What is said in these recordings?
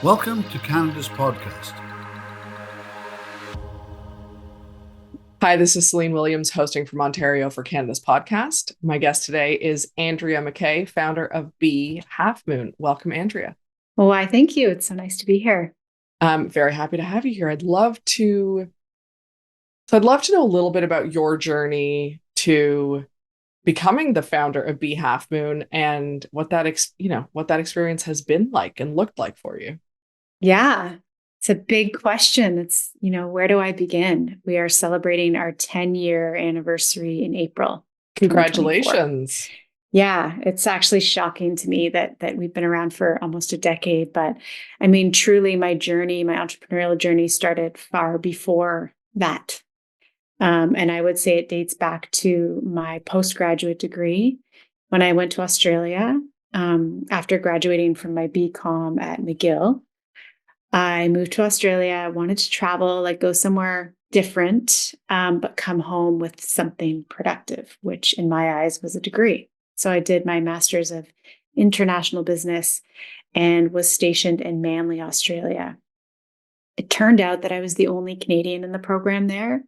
Welcome to Canada's podcast. Hi, this is Celine Williams hosting from Ontario for Canada's podcast. My guest today is Andrea McKay, founder of Bee Half Moon. Welcome, Andrea. Well, why, thank you. It's so nice to be here. I'm very happy to have you here. I'd love to know a little bit about your journey to becoming the founder of Bee Half Moon and what what that experience has been like and looked like for you. Yeah, it's a big question. Where do I begin? We are celebrating our 10-year anniversary in April. Congratulations. Yeah, it's actually shocking to me that we've been around for almost a decade. But I mean, truly, my entrepreneurial journey started far before that. And I would say it dates back to my postgraduate degree when I went to Australia after graduating from my BCom at McGill. I moved to Australia, wanted to travel, go somewhere different, but come home with something productive, which in my eyes was a degree. So I did my master's of international business and was stationed in Manly, Australia. It turned out that I was the only Canadian in the program there.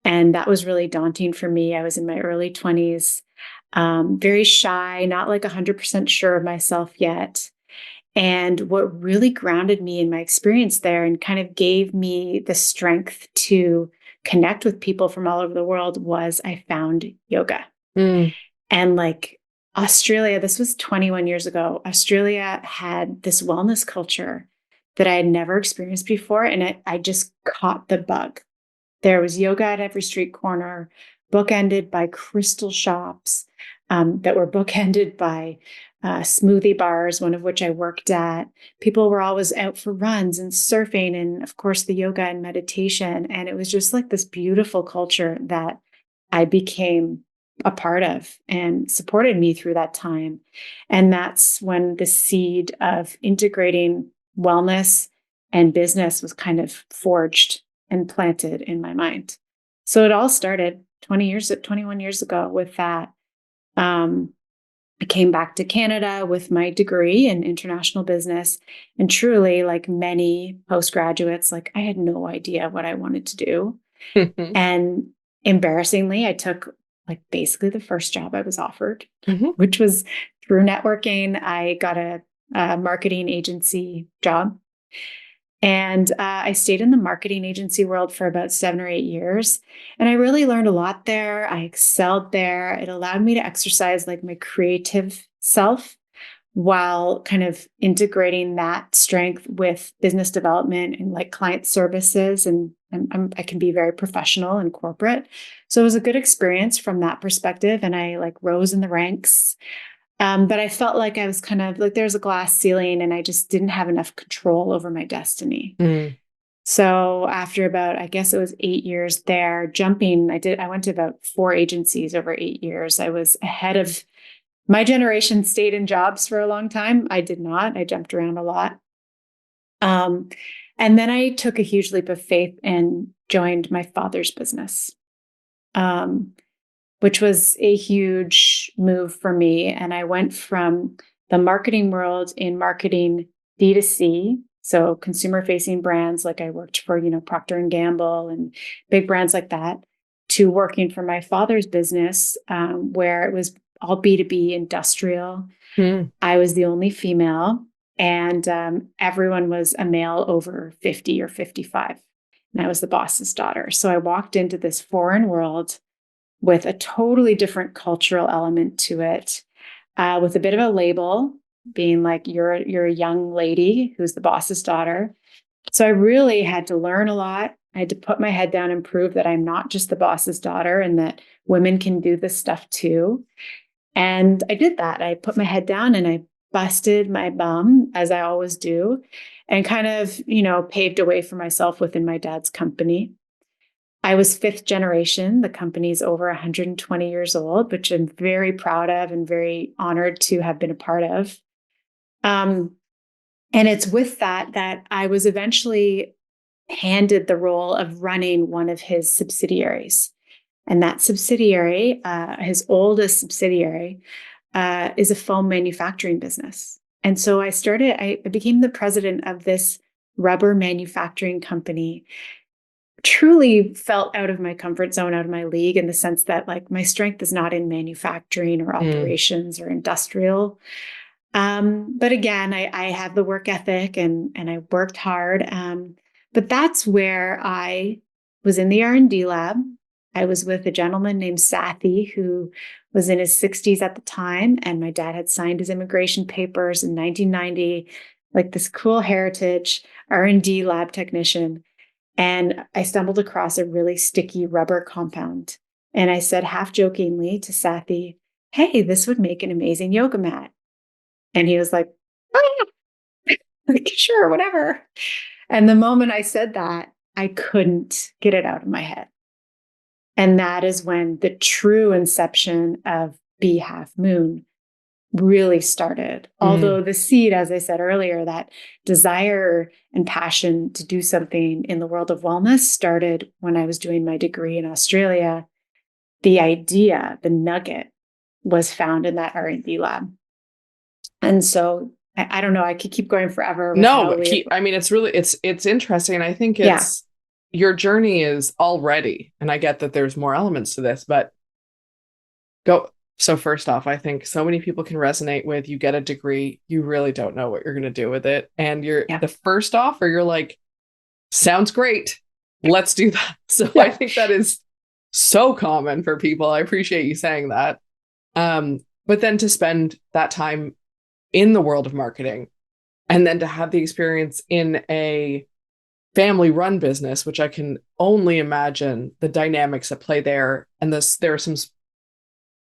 And that was really daunting for me. I was in my early 20s, very shy, not 100% sure of myself yet. And what really grounded me in my experience there and kind of gave me the strength to connect with people from all over the world was I found yoga. And Australia, this was 21 years ago, Australia had this wellness culture that I had never experienced before. And I just caught the bug. There was yoga at every street corner, bookended by crystal shops that were bookended by smoothie bars, one of which I worked at. People were always out for runs and surfing and, of course, the yoga and meditation. And it was just this beautiful culture that I became a part of and supported me through that time. And that's when the seed of integrating wellness and business was kind of forged and planted in my mind. So it all started 21 years ago with that. I came back to Canada with my degree in international business. And truly, like many postgraduates, I had no idea what I wanted to do. And embarrassingly, I took basically the first job I was offered, which was through networking. I got a marketing agency job. And I stayed in the marketing agency world for about 7 or 8 years. And I really learned a lot there. I excelled there. It allowed me to exercise my creative self while kind of integrating that strength with business development and client services. And I can be very professional and corporate. So it was a good experience from that perspective. And I rose in the ranks. But I felt like I was kind of there's a glass ceiling and I just didn't have enough control over my destiny. So after about, I guess it was 8 years there, I went to about 4 agencies over 8 years. I was ahead of my generation, stayed in jobs for a long time. I did not. I jumped around a lot. And then I took a huge leap of faith and joined my father's business. Which was a huge move for me. And I went from the marketing world in marketing D2C, so consumer-facing brands I worked for, Procter & Gamble and big brands like that, to working for my father's business, where it was all B2B industrial. I was the only female, and everyone was a male over 50 or 55. And I was the boss's daughter. So I walked into this foreign world with a totally different cultural element to it, with a bit of a label being you're a young lady who's the boss's daughter. So I really had to learn a lot. I had to put my head down and prove that I'm not just the boss's daughter and that women can do this stuff too. And I did that. I put my head down and I busted my bum, as I always do, and kind of, paved a way for myself within my dad's company. I was 5th generation. The company's over 120 years old, which I'm very proud of and very honored to have been a part of. And it's with that I was eventually handed the role of running one of his subsidiaries. And that subsidiary, his oldest subsidiary, is a foam manufacturing business. And so I became the president of this rubber manufacturing company. Truly felt out of my comfort zone, out of my league, in the sense that like my strength is not in manufacturing or operations or industrial. But again, I have the work ethic and I worked hard. But that's where I was in the R&D lab. I was with a gentleman named Sathi, who was in his 60s at the time. And my dad had signed his immigration papers in 1990, like this cool heritage R&D lab technician. And I stumbled across a really sticky rubber compound. And I said, half jokingly to Sathi, hey, this would make an amazing yoga mat. And he was like, oh, like, sure, whatever. And the moment I said that, I couldn't get it out of my head. And that is when the true inception of Be Half Moon really started. Although the seed, as I said earlier, that desire and passion to do something in the world of wellness started when I was doing my degree in Australia. The idea, the nugget, was found in that R&D lab. And so I don't know, I could keep going forever. I mean, it's interesting. I think your journey is already, and I get that there's more elements to this, but so first off, I think so many people can resonate with, you get a degree, you really don't know what you're going to do with it. And the first offer, you're like, sounds great. Let's do that. So I think that is so common for people. I appreciate you saying that. But then to spend that time in the world of marketing and then to have the experience in a family run business, which I can only imagine the dynamics at play there. And there are some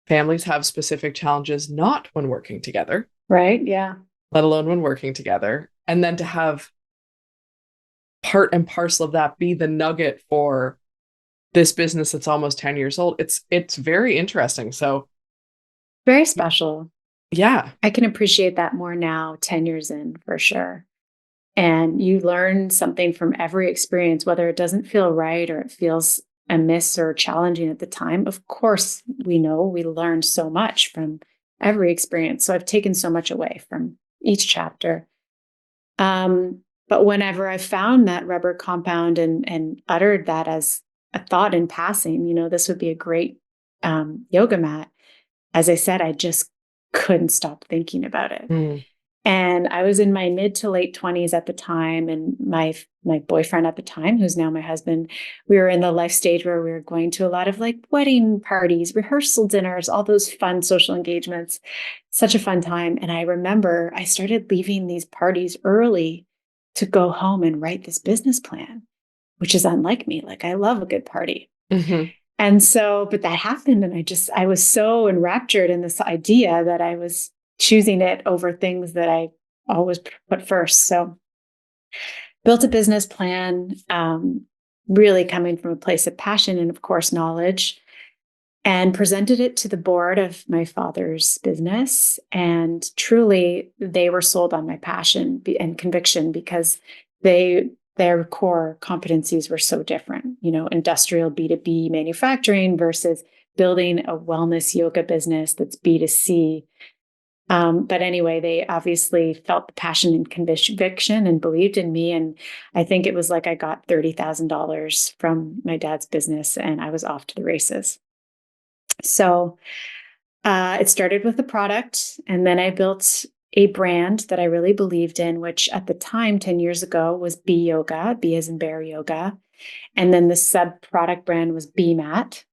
families have specific challenges, not when working together. Right. Yeah. Let alone when working together. And then to have part and parcel of that be the nugget for this business that's almost 10 years old. It's very interesting. So very special. Yeah. I can appreciate that more now, 10 years in, for sure. And you learn something from every experience, whether it doesn't feel right or it feels amiss or challenging at the time. Of course, we know we learn so much from every experience. So I've taken so much away from each chapter. But whenever I found that rubber compound and uttered that as a thought in passing, this would be a great yoga mat. As I said, I just couldn't stop thinking about it. And I was in my mid to late 20s at the time. And my boyfriend at the time, who's now my husband, we were in the life stage where we were going to a lot of like wedding parties, rehearsal dinners, all those fun social engagements. Such a fun time. And I remember I started leaving these parties early to go home and write this business plan, which is unlike me. Like, I love a good party. And so, but that happened. And I was so enraptured in this idea that I was choosing it over things that I always put first. So built a business plan, really coming from a place of passion and, of course, knowledge, and presented it to the board of my father's business. And truly, they were sold on my passion and conviction because their core competencies were so different, industrial B2B manufacturing versus building a wellness yoga business that's B2C. But anyway, they obviously felt the passion and conviction and believed in me. And I think it was like I got $30,000 from my dad's business and I was off to the races. So it started with a product, and then I built a brand that I really believed in, which at the time, 10 years ago, was Be Yoga, B as in bear yoga. And then the sub-product brand was Be Mat.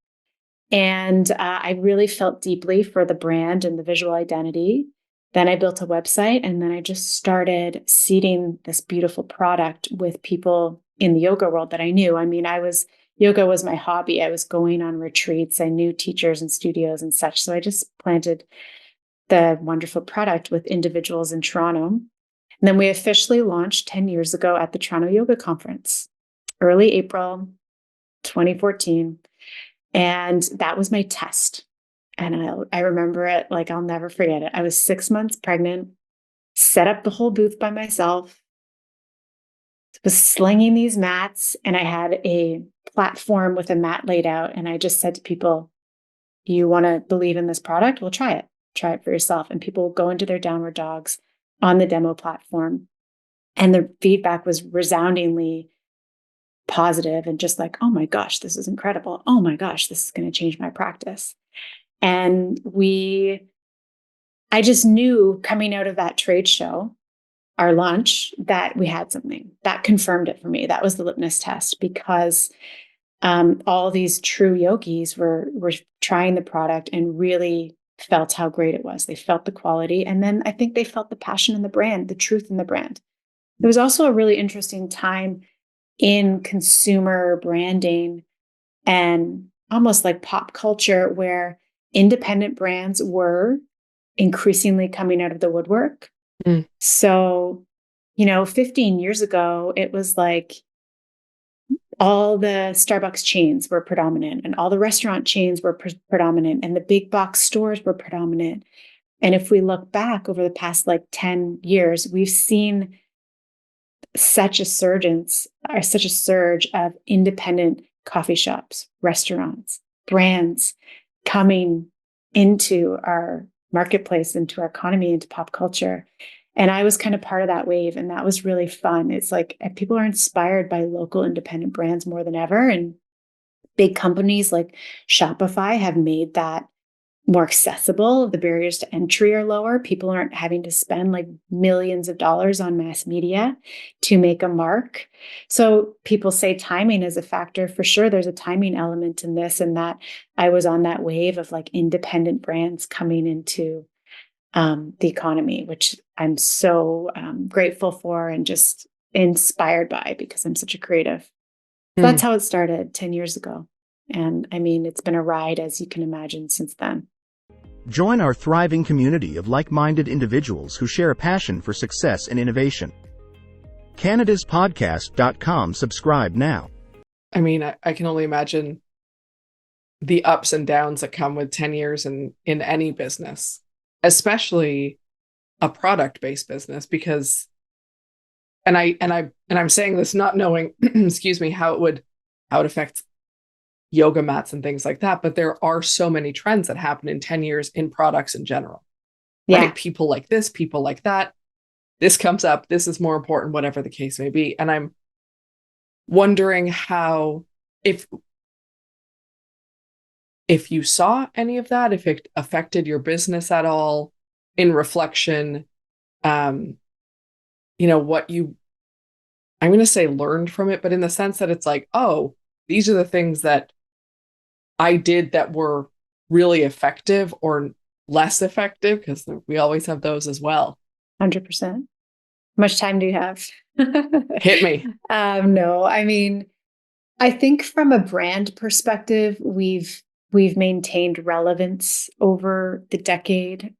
And I really felt deeply for the brand and the visual identity. Then I built a website, and then I just started seeding this beautiful product with people in the yoga world that I knew. I mean, yoga was my hobby. I was going on retreats. I knew teachers and studios and such. So I just planted the wonderful product with individuals in Toronto. And then we officially launched 10 years ago at the Toronto Yoga Conference, early April 2014. And that was my test. And I remember it like I'll never forget it. I was 6 months pregnant, set up the whole booth by myself, was slinging these mats, and I had a platform with a mat laid out. And I just said to people, you want to believe in this product? Well, try it. Try it for yourself. And people will go into their downward dogs. on the demo platform. And the feedback was resoundingly positive and just like, oh my gosh, this is incredible. Oh my gosh, this is going to change my practice. And I just knew coming out of that trade show, our launch, that we had something that confirmed it for me. That was the litmus test, because all these true yogis were trying the product and really felt how great it was. They felt the quality. And then I think they felt the passion in the brand, the truth in the brand. There was also a really interesting time in consumer branding and almost like pop culture where independent brands were increasingly coming out of the woodwork. So, 15 years ago, it was like all the Starbucks chains were predominant and all the restaurant chains were predominant and the big box stores were predominant. And if we look back over the past 10 years, we've seen such a surge of independent coffee shops, restaurants, brands coming into our marketplace, into our economy, into pop culture. And I was kind of part of that wave, and that was really fun. It's like people are inspired by local independent brands more than ever. And big companies like Shopify have made that more accessible. The barriers to entry are lower. People aren't having to spend millions of dollars on mass media to make a mark. So people say timing is a factor. For sure, there's a timing element in this, and that I was on that wave of independent brands coming into the economy, which I'm so grateful for and just inspired by, because I'm such a creative. So that's how it started 10 years ago. And I mean, it's been a ride, as you can imagine, since then. Join our thriving community of like-minded individuals who share a passion for success and innovation. Canadaspodcast.com. Subscribe now. I mean, I can only imagine the ups and downs that come with 10 years in any business, especially a product-based business, because I'm saying this not knowing, excuse me, how it would affect yoga mats and things like that, but there are so many trends that happen in 10 years in products in general. Yeah. Right? People like this, people like that. This comes up, this is more important, whatever the case may be. And I'm wondering how, if you saw any of that, if it affected your business at all in reflection, what you, I'm going to say learned from it, but in the sense that it's like, oh, these are the things that I did that were really effective or less effective, because we always have those as well. 100%. How much time do you have? Hit me. No, I mean, I think from a brand perspective, we've maintained relevance over the decade,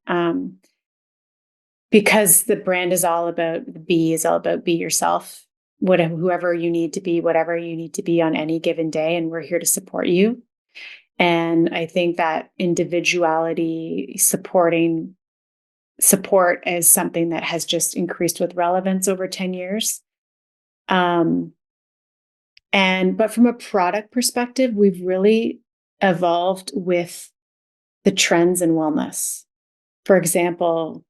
because the brand is all about, the B is all about be yourself, whoever you need to be, whatever you need to be on any given day, and we're here to support you. And I think that individuality support is something that has just increased with relevance over 10 years. But from a product perspective, we've really evolved with the trends in wellness. For example,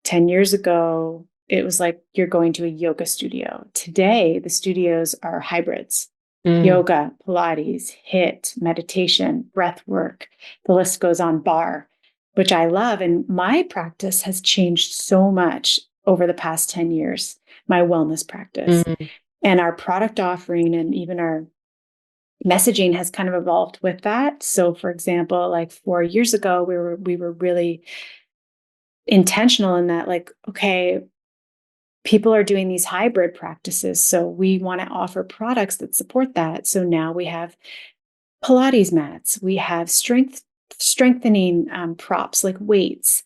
10 years ago, it was like you're going to a yoga studio. Today, the studios are hybrids. Yoga, Pilates, HIIT, meditation, breath work. The list goes on, bar, which I love. And my practice has changed so much over the past 10 years, my wellness practice. And our product offering and even our messaging has kind of evolved with that. So for example, 4 years ago, we were really intentional in that, okay, people are doing these hybrid practices. So we want to offer products that support that. So now we have Pilates mats, we have strengthening props like weights.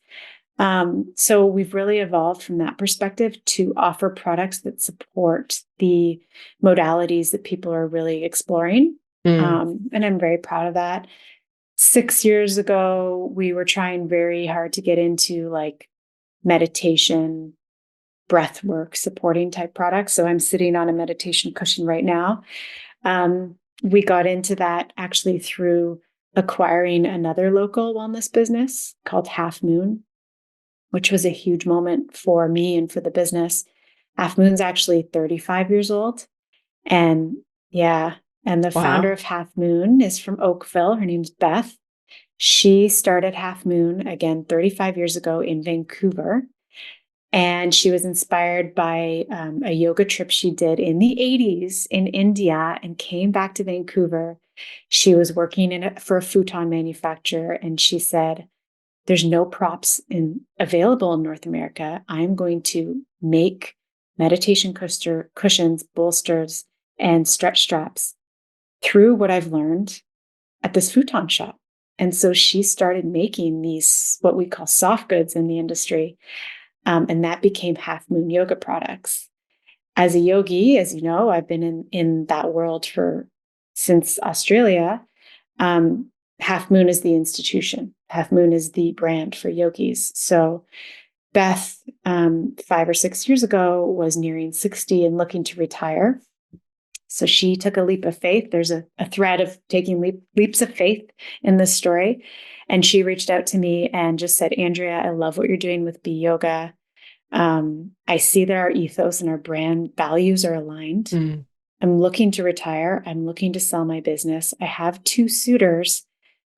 So we've really evolved from that perspective to offer products that support the modalities that people are really exploring. And I'm very proud of that. 6 years ago, we were trying very hard to get into meditation, breath work, supporting type products. So I'm sitting on a meditation cushion right now. We got into that actually through acquiring another local wellness business called Half Moon. which was a huge moment for me and for the business. Half Moon's actually 35 years old. And yeah, and the founder of Half Moon is from Oakville. Her name's Beth. She started Half Moon, again, 35 years ago in Vancouver. And she was inspired by a yoga trip she did in the 80s in India and came back to Vancouver. She was working for a futon manufacturer, and she said, there's no props available in North America. I'm going to make meditation cushions, bolsters, and stretch straps through what I've learned at this futon shop. And so she started making these, what we call soft goods in the industry. And that became Half Moon yoga products. As a yogi, as you know, I've been in that world since Australia. Half Moon is the institution. Half Moon is the brand for yogis. So Beth, 5 or 6 years ago, was nearing 60 and looking to retire. So she took a leap of faith. There's a thread of taking leaps of faith in this story. And she reached out to me and just said, Andrea, I love what you're doing with Be Yoga. I see that our ethos and our brand values are aligned. I'm looking to retire. I'm looking to sell my business. I have 2 suitors,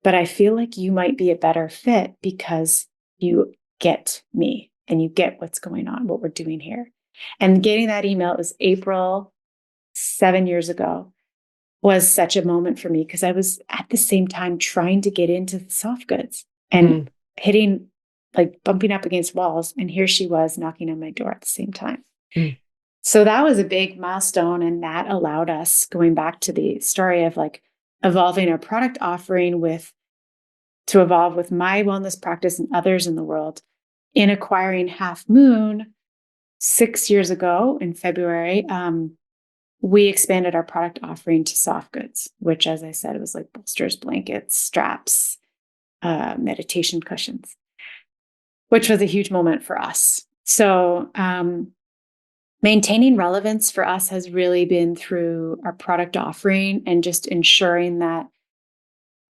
but I feel like you might be a better fit because you get me and you get what's going on, what we're doing here. And getting that email, it was April 7 years ago, was such a moment for me because I was at the same time trying to get into soft goods and bumping up against walls. And here she was knocking on my door at the same time. So that was a big milestone. And that allowed us, going back to the story of evolving our product offering to evolve with my wellness practice and others in the world, in acquiring Half Moon 6 years ago in February. We expanded our product offering to soft goods, which, as I said, it was like bolsters, blankets, straps, meditation cushions, which was a huge moment for us. So maintaining relevance for us has really been through our product offering and just ensuring that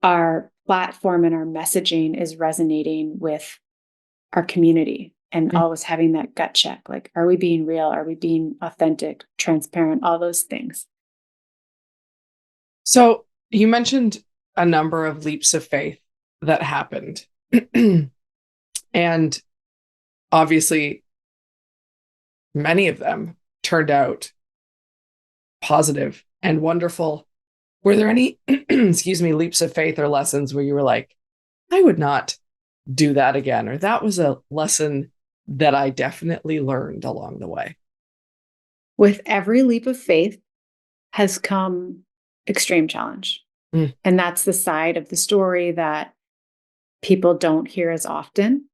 our platform and our messaging is resonating with our community. And always having that gut check, like, are we being real? Are we being authentic, transparent, all those things? So you mentioned a number of leaps of faith that happened. And obviously, many of them turned out positive and wonderful. Were there any, leaps of faith or lessons where you were like, I would not do that again, or that was a lesson that I definitely learned along the way? With every leap of faith has come extreme challenge. And that's the side of the story that people don't hear as often.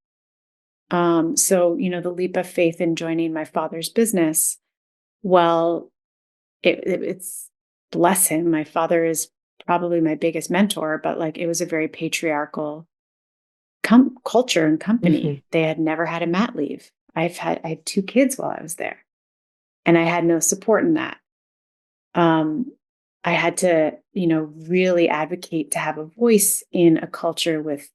So, the leap of faith in joining my father's business, well, it's, bless him, my father is probably my biggest mentor, but it was a very patriarchal culture and company. They had never had a mat leave. I had 2 kids while I was there, and I had no support in that. I had to, really advocate to have a voice in a culture with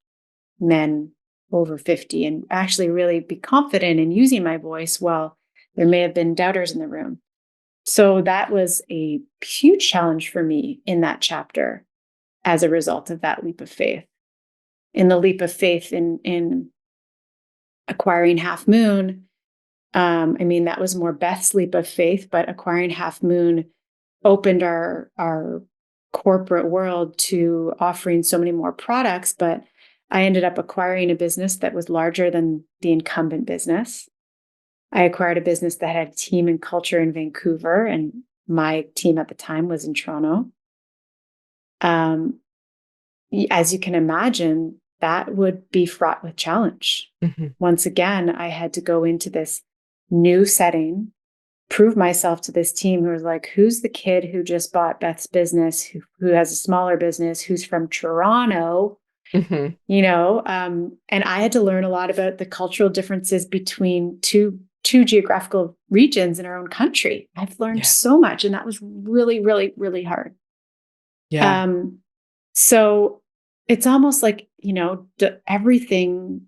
men over 50 and actually really be confident in using my voice while there may have been doubters in the room. So that was a huge challenge for me in that chapter as a result of that leap of faith. In the leap of faith in acquiring Half Moon, that was more Beth's leap of faith, but acquiring Half Moon opened our corporate world to offering so many more products. But I ended up acquiring a business that was larger than the incumbent business. I acquired a business that had a team and culture in Vancouver, and my team at the time was in Toronto. As you can imagine, that would be fraught with challenge. Once again, I had to go into this new setting, prove myself to this team who was like, who's the kid who just bought Beth's business, who has a smaller business, who's from Toronto, and I had to learn a lot about the cultural differences between two geographical regions in our own country. I've learned so much, and that was really, really, really hard. So it's almost like, everything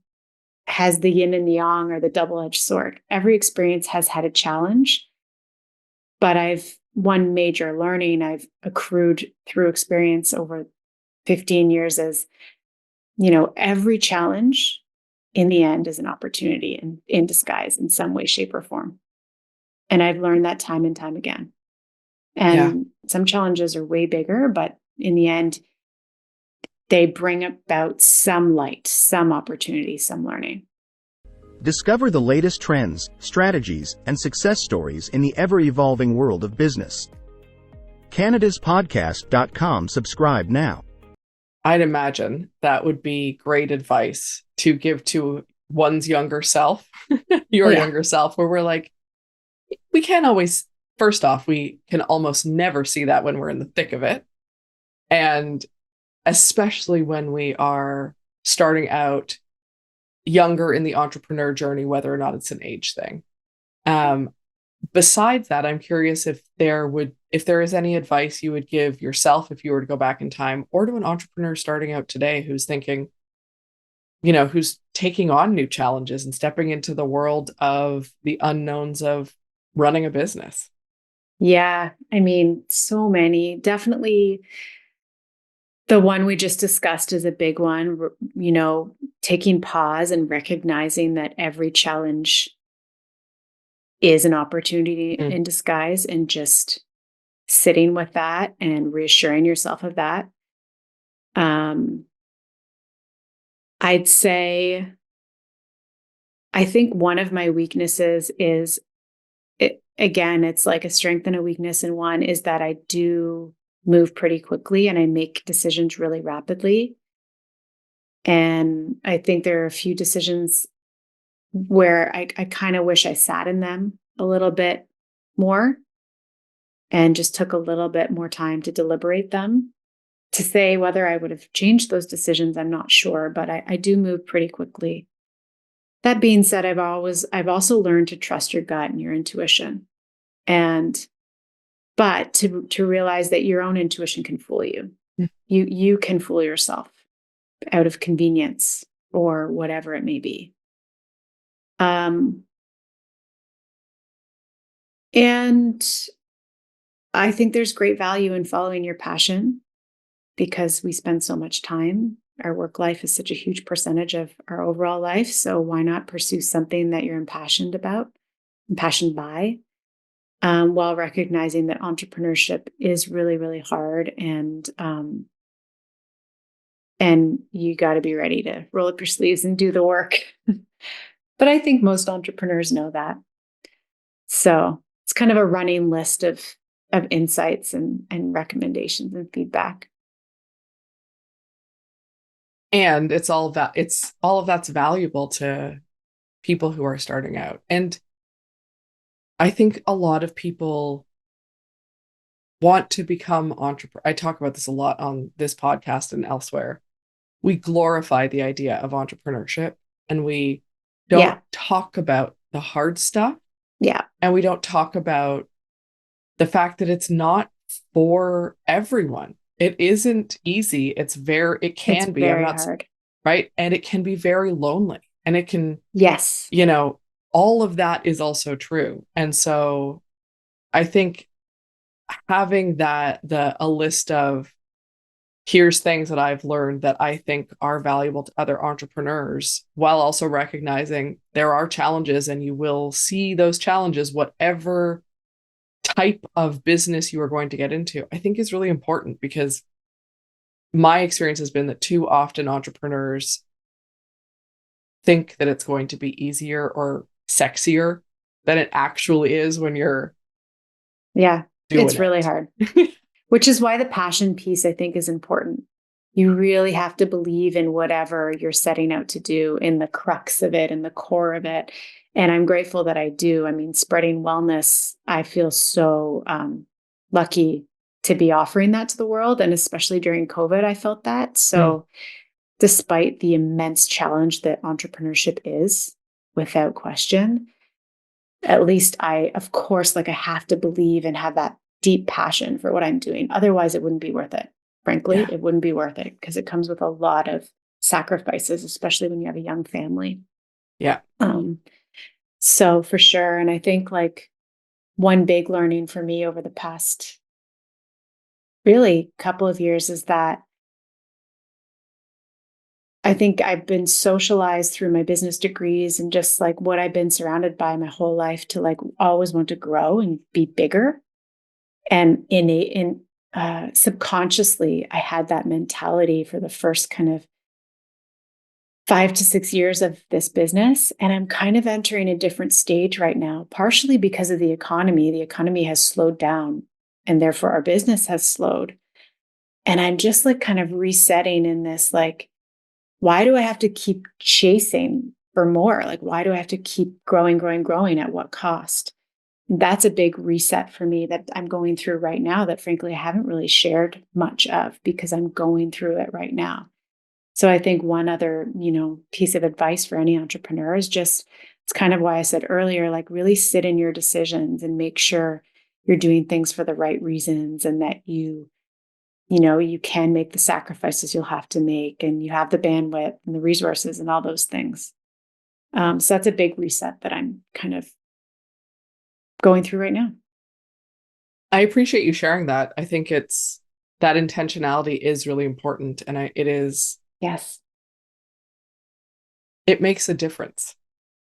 has the yin and the yang, or the double-edged sword. Every experience has had a challenge, but one major learning I've accrued through experience over 15 years is, every challenge in the end is an opportunity in disguise in some way, shape, or form. And I've learned that time and time again. And some challenges are way bigger, but in the end, they bring about some light, some opportunity, some learning. Discover the latest trends, strategies, and success stories in the ever-evolving world of business. CanadasPodcast.com. Subscribe now. I'd imagine that would be great advice to give to one's younger self, younger self, where we're like, we can't always, first off, we can almost never see that when we're in the thick of it. And especially when we are starting out younger in the entrepreneur journey, whether or not it's an age thing. Besides that, I'm curious if there is any advice you would give yourself if you were to go back in time, or to an entrepreneur starting out today who's thinking, who's taking on new challenges and stepping into the world of the unknowns of running a business. Yeah, I mean, so many. Definitely the one we just discussed is a big one, taking pause and recognizing that every challenge is an opportunity in disguise, and just sitting with that and reassuring yourself of that. I'd say, I think one of my weaknesses is, it's like a strength and a weakness in one, is that I do move pretty quickly and I make decisions really rapidly. And I think there are a few decisions where I kind of wish I sat in them a little bit more and just took a little bit more time to deliberate them. To say whether I would have changed those decisions, I'm not sure, but I do move pretty quickly. That being said, I've also learned to trust your gut and your intuition. But to realize that your own intuition can fool you. You can fool yourself out of convenience or whatever it may be. And I think there's great value in following your passion, because we spend so much time. Our work life is such a huge percentage of our overall life. So why not pursue something that you're impassioned by, while recognizing that entrepreneurship is really, really hard, and you got to be ready to roll up your sleeves and do the work. But I think most entrepreneurs know that. So it's kind of a running list of insights and recommendations and feedback. And it's all of that's valuable to people who are starting out. And I think a lot of people want to become entrepreneurs. I talk about this a lot on this podcast and elsewhere. We glorify the idea of entrepreneurship, and we don't talk about the hard stuff. Yeah. And we don't talk about the fact that it's not for everyone. It isn't easy. It can be very hard. Right. And it can be very lonely, and it can, yes, all of that is also true. And so I think having a list of, here's things that I've learned that I think are valuable to other entrepreneurs, while also recognizing there are challenges, and you will see those challenges, whatever type of business you are going to get into, I think is really important, because my experience has been that too often entrepreneurs think that it's going to be easier or sexier than it actually is when you're doing it's really hard. Which is why the passion piece, I think, is important. You really have to believe in whatever you're setting out to do, in the crux of it, in the core of it. And I'm grateful that I do. I mean, spreading wellness, I feel so lucky to be offering that to the world. And especially during COVID, I felt that. So despite the immense challenge that entrepreneurship is, without question, at least I have to believe and have that deep passion for what I'm doing. Otherwise, it wouldn't be worth it. Frankly, it wouldn't be worth it, because it comes with a lot of sacrifices, especially when you have a young family. Yeah. So for sure. And I think like one big learning for me over the past really couple of years is that I think I've been socialized through my business degrees and just like what I've been surrounded by my whole life to like always want to grow and be bigger. And subconsciously, I had that mentality for the first kind of 5 to 6 years of this business. And I'm kind of entering a different stage right now, partially because of the economy. The economy has slowed down and therefore our business has slowed. And I'm just like kind of resetting in this, like, why do I have to keep chasing for more? Like, why do I have to keep growing at what cost? That's a big reset for me that I'm going through right now that frankly, I haven't really shared much of because I'm going through it right now. So I think one other, piece of advice for any entrepreneur is just, it's kind of why I said earlier, like really sit in your decisions and make sure you're doing things for the right reasons and that you can make the sacrifices you'll have to make and you have the bandwidth and the resources and all those things. So that's a big reset that I'm kind of going through right now. I appreciate you sharing that. I think it's that intentionality is really important. And it is. Yes. It makes a difference.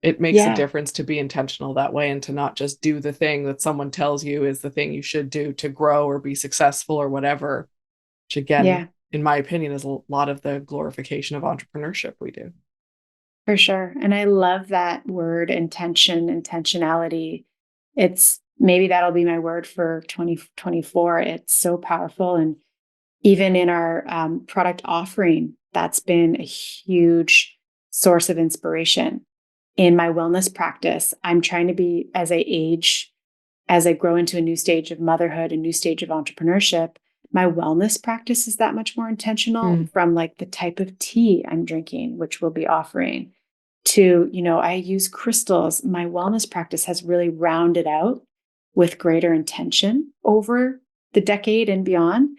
It makes a difference to be intentional that way and to not just do the thing that someone tells you is the thing you should do to grow or be successful or whatever, which again, in my opinion, is a lot of the glorification of entrepreneurship we do. For sure. And I love that word intentionality. It's maybe that'll be my word for 2024. It's so powerful. And even in our product offering, that's been a huge source of inspiration. In my wellness practice, I'm trying to be, as I grow into a new stage of motherhood, a new stage of entrepreneurship, my wellness practice is that much more intentional from like the type of tea I'm drinking, which we'll be offering, to, I use crystals. My wellness practice has really rounded out with greater intention over the decade and beyond.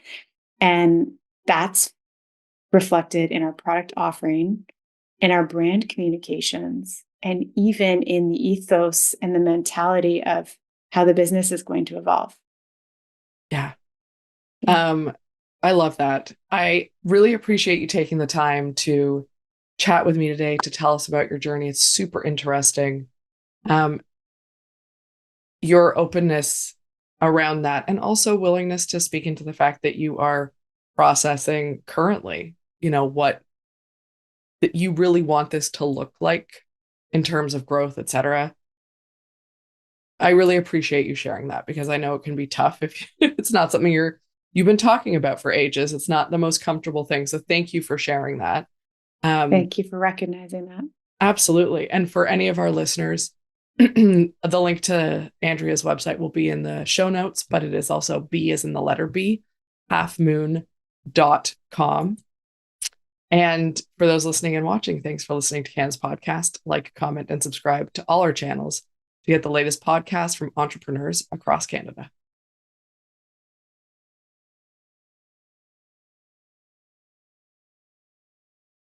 And that's reflected in our product offering, in our brand communications, and even in the ethos and the mentality of how the business is going to evolve. Yeah. I love that. I really appreciate you taking the time to chat with me today to tell us about your journey. It's super interesting. Your openness around that and also willingness to speak into the fact that you are processing currently, what that you really want this to look like in terms of growth, etc. I really appreciate you sharing that because I know it can be tough if it's not something you've been talking about for ages. It's not the most comfortable thing. So thank you for sharing that. Thank you for recognizing that. Absolutely. And for any of our listeners, the link to Andrea's website will be in the show notes, but it is also B as in the letter B, halfmoon.com. And for those listening and watching, thanks for listening to Can's podcast. Like, comment, and subscribe to all our channels to get the latest podcasts from entrepreneurs across Canada.